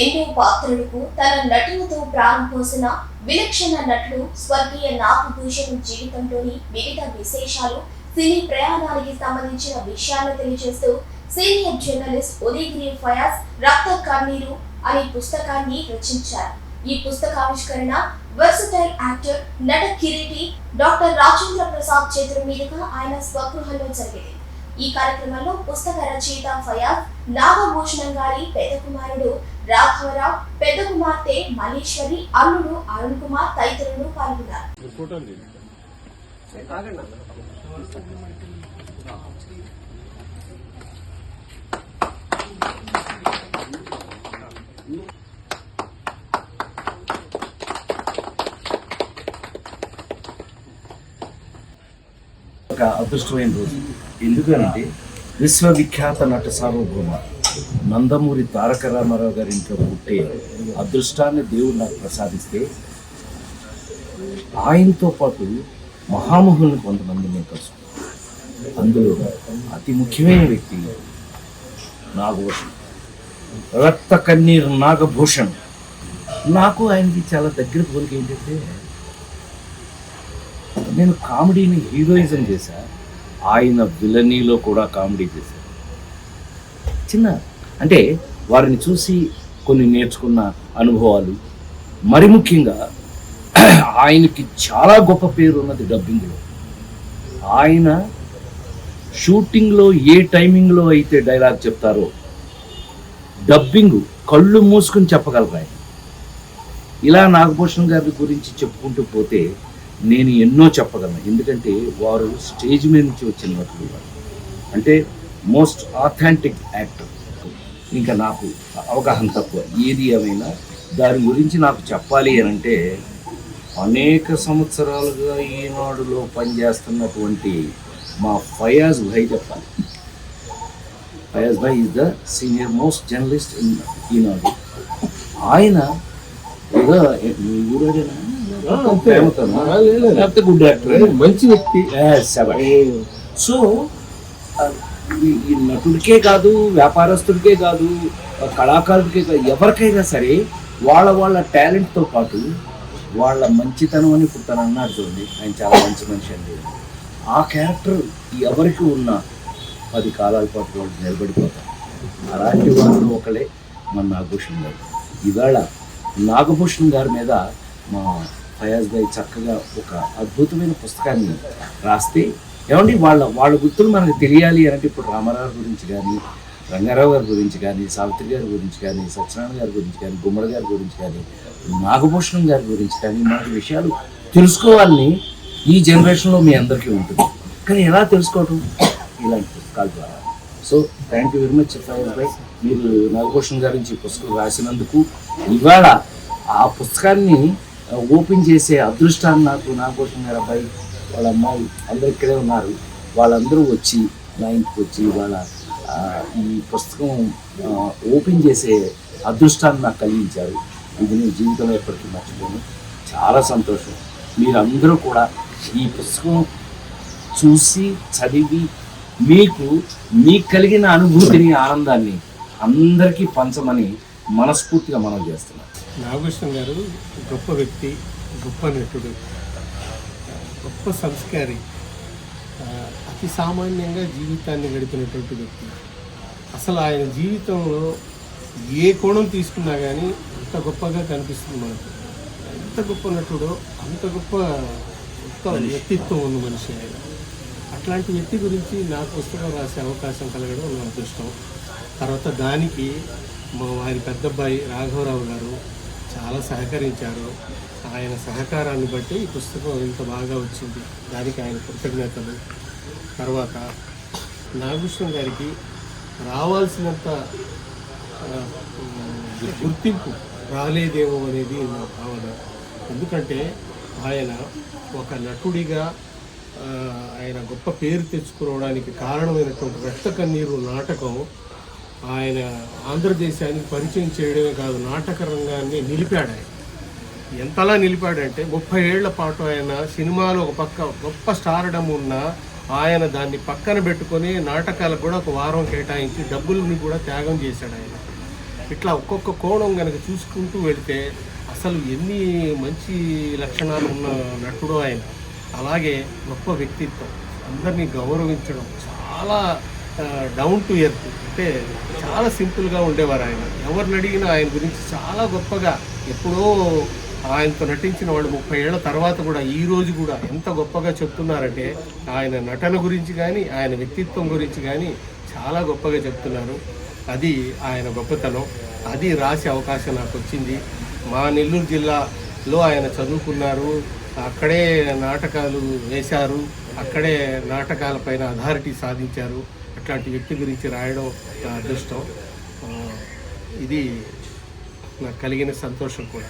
ఎన్నో పాత్రలకు తన నటనతో ప్రారంభోసిన విలక్షణ నటుడు స్వర్గీయ నాగభూషణం జీవితంలోని వివిధ విశేషాలు, సినీ ప్రయాణానికి సంబంధించిన విషయాలను తెలియజేస్తూ సీనియర్ జర్నలిస్ట్ ఉదయగిరి ఫయాజ్ రక్త కన్నీరు అనే పుస్తకాన్ని రచించారు. ఈ పుస్తకావిష్కరణ వర్సటైల్ యాక్టర్, నట కిరీటి డాక్టర్ రాజేంద్ర ప్రసాద్ చేతుల మీదుగా ఆయన స్వగృహంలో జరిగింది. ఈ కార్యక్రమంలో పుస్తక రచయిత ఫయాజ్, నాగభూషణం గారి పెద్ద కుమారుడు రాఘవరావు, పెద్ద కుమార్తె మల్లేశ్వరి, అల్లుడు అరుణ్ కుమార్ తదితరులు పాల్గొన్నారు. ఒక అదృష్టమైన రోజు. ఎందుకంటే విశ్వవిఖ్యాత నట సార్వభౌమ నందమూరి తారక రామారావు గారి ఇంట్లో పుట్టే అదృష్టాన్ని దేవుడు నాకు ప్రసాదిస్తే, ఆయనతో పాటు మహామహుల్ని కొంతమంది నేను కలుసుకున్నాను. అందులో అతి ముఖ్యమైన వ్యక్తి నాగభూషణ్, రక్త కన్నీరు నాగభూషణ్. నాకు ఆయనకి చాలా దగ్గర పోలిక ఏంటంటే, నేను కామెడీని హీరోయిజం చేశా, ఆయన విలనీలో కూడా కామెడీ చేశాను. అంటే వారిని చూసి కొన్ని నేర్చుకున్న అనుభవాలు. మరి ముఖ్యంగా ఆయనకి చాలా గొప్ప పేరు ఉన్నది డబ్బింగ్లో. ఆయన షూటింగ్లో ఏ టైమింగ్లో అయితే డైలాగ్ చెప్తారో డబ్బింగ్ కళ్ళు మూసుకుని చెప్పగలరు ఆయన. ఇలా నాగభూషణం గారి గురించి చెప్పుకుంటూ పోతే నేను ఎన్నో చెప్పగలను. ఎందుకంటే వారు స్టేజ్ మీద నుంచి వచ్చిన నటులు, అంటే మోస్ట్ ఆథెంటిక్ యాక్టర్. ఇంకా నాకు అవగాహన తక్కువ, ఏది ఏమైనా దాని గురించి నాకు చెప్పాలి అని అంటే అనేక సంవత్సరాలుగా ఈనాడులో పనిచేస్తున్నటువంటి మా ఫయాజ్ భాయ్ చెప్పాలి. ఫయాజ్ భాయ్ is the senior most journalist in Eenadu. ఆయన ఏదో ఊరేనా గుడ్ యాక్టర్, మంచి వ్యక్తి. సో ఈ నటుడికే కాదు, వ్యాపారస్తుడికే కాదు, కళాకారుడికే కాదు, ఎవరికైనా సరే వాళ్ళ టాలెంట్తో పాటు వాళ్ళ మంచితనం అని ఇప్పుడు తను అన్నారు చూడండి, ఆయన చాలా మంచి మనిషి అండి. ఆ క్యారెక్టర్ ఎవరికి ఉన్నా 10 కాలాల పాటు వాళ్ళు నిలబడిపోతారు. అలాంటి వాళ్ళు ఒకళ్ళే మన నాగభూషణ్ గారు. ఇవాళ నాగభూషణ్ గారి మీద మా ఫయాజ్ భాయ్ చక్కగా ఒక అద్భుతమైన పుస్తకాన్ని రాస్తే, ఏమండి వాళ్ళ గుర్తులు మనకు తెలియాలి అంటే ఇప్పుడు రామారావు గురించి కానీ, రంగారావు గారి గురించి కానీ, సావిత్రి గారి గురించి కానీ, సత్యనారాయణ గారి గురించి కానీ, గుమ్మడి గారి గురించి కానీ, నాగభూషణం గారి గురించి కానీ మనకు విషయాలు తెలుసుకోవాలని ఈ జనరేషన్లో మీ అందరికీ ఉంటుంది. కానీ ఎలా తెలుసుకోవటం? ఇలాంటి పుస్తకాల ద్వారా. So thank you very much Fayaz భాయ్, మీరు నాగభూషణం గారి నుంచి పుస్తకం రాసినందుకు. ఇవాళ ఆ పుస్తకాన్ని ఓపెన్ చేసే అదృష్టాన్ని నాకు నాగభూషణం గారి అబ్బాయి, వాళ్ళ అమ్మాయి అందరూ ఇక్కడే ఉన్నారు. వాళ్ళందరూ వచ్చి నా ఇంటికి వచ్చి వాళ్ళ ఈ పుస్తకం ఓపెన్ చేసే అదృష్టాన్ని నాకు కలిగించారు. ఇది నేను జీవితంలో ఎప్పటికీ మర్చిపోను. చాలా సంతోషం. మీరందరూ కూడా ఈ పుస్తకం చూసి చదివి మీకు కలిగిన అనుభూతిని, ఆనందాన్ని అందరికీ పంచమని మనస్ఫూర్తిగా మనం చేస్తున్నాం. నాగభూషణం గారు గొప్ప వ్యక్తి, గొప్ప నటుడు, గొప్ప సంస్కారి, అతి సామాన్యంగా జీవితాన్ని గడిపినటువంటి వ్యక్తి. అసలు ఆయన జీవితంలో ఏ కోణం తీసుకున్నా కానీ అంత గొప్పగా కనిపిస్తుంది మనకు. ఎంత గొప్ప నటుడో అంత గొప్ప వ్యక్తిత్వం ఉన్న మనిషి ఆయన. అట్లాంటి వ్యక్తి గురించి నాకు పుస్తకం రాసే అవకాశం కలగడం నా అదృష్టం. తర్వాత దానికి వారి పెద్దబ్బాయి రాఘవరావు గారు చాలా సహకరించారు. ఆయన సహకారాన్ని బట్టి ఈ పుస్తకం ఇంత బాగా వచ్చింది. దానికి ఆయన కృతజ్ఞతలు. తర్వాత నాగభూషణం గారికి రావాల్సినంత గుర్తింపు రాలేదేమో అనేది నా భావన. ఎందుకంటే ఆయన ఒక నటుడిగా ఆయన గొప్ప పేరు తెచ్చుకోవడానికి కారణమైనటువంటి రక్త కన్నీరు నాటకం ఆయన ఆంధ్రదేశానికి పరిచయం చేయడమే కాదు, నాటక రంగాన్ని నిలిపాడు. ఆయన ఎంతలా నిలిపాడంటే 30 ఏళ్ల పాటు ఆయన సినిమాలో ఒక పక్క గొప్ప స్టార్డమ్ ఉన్న ఆయన దాన్ని పక్కన పెట్టుకొని నాటకాలకు కూడా ఒక వారం కేటాయించి డబ్బుల్ని కూడా త్యాగం చేశాడు ఆయన. ఇట్లా ఒక్కొక్క కోణం కనుక చూసుకుంటూ వెళితే అసలు ఎన్ని మంచి లక్షణాలు ఉన్న నటుడు ఆయన. అలాగే గొప్ప వ్యక్తిత్వం, అందరినీ గౌరవించడం, చాలా డౌన్ టు ఎర్త్, అంటే చాలా సింపుల్గా ఉండేవారు ఆయన. ఎవరిని అడిగినా ఆయన గురించి చాలా గొప్పగా, ఎప్పుడో ఆయనతో నటించిన వాళ్ళు 30 ఏళ్ల తర్వాత కూడా ఈ రోజు కూడా ఎంత గొప్పగా చెప్తున్నారంటే ఆయన నటన గురించి కానీ ఆయన వ్యక్తిత్వం గురించి కానీ చాలా గొప్పగా చెప్తున్నారు. అది ఆయన గొప్పతనం. అది రాసే అవకాశం నాకు వచ్చింది. మా నెల్లూరు జిల్లాలో ఆయన చదువుకున్నారు, అక్కడే నాటకాలు వేశారు, అక్కడే నాటకాలపైన అథారిటీ సాధించారు. అట్లాంటి వ్యక్తి గురించి రాయడం నా అదృష్టం. ఇది నాకు కలిగిన సంతోషం కూడా.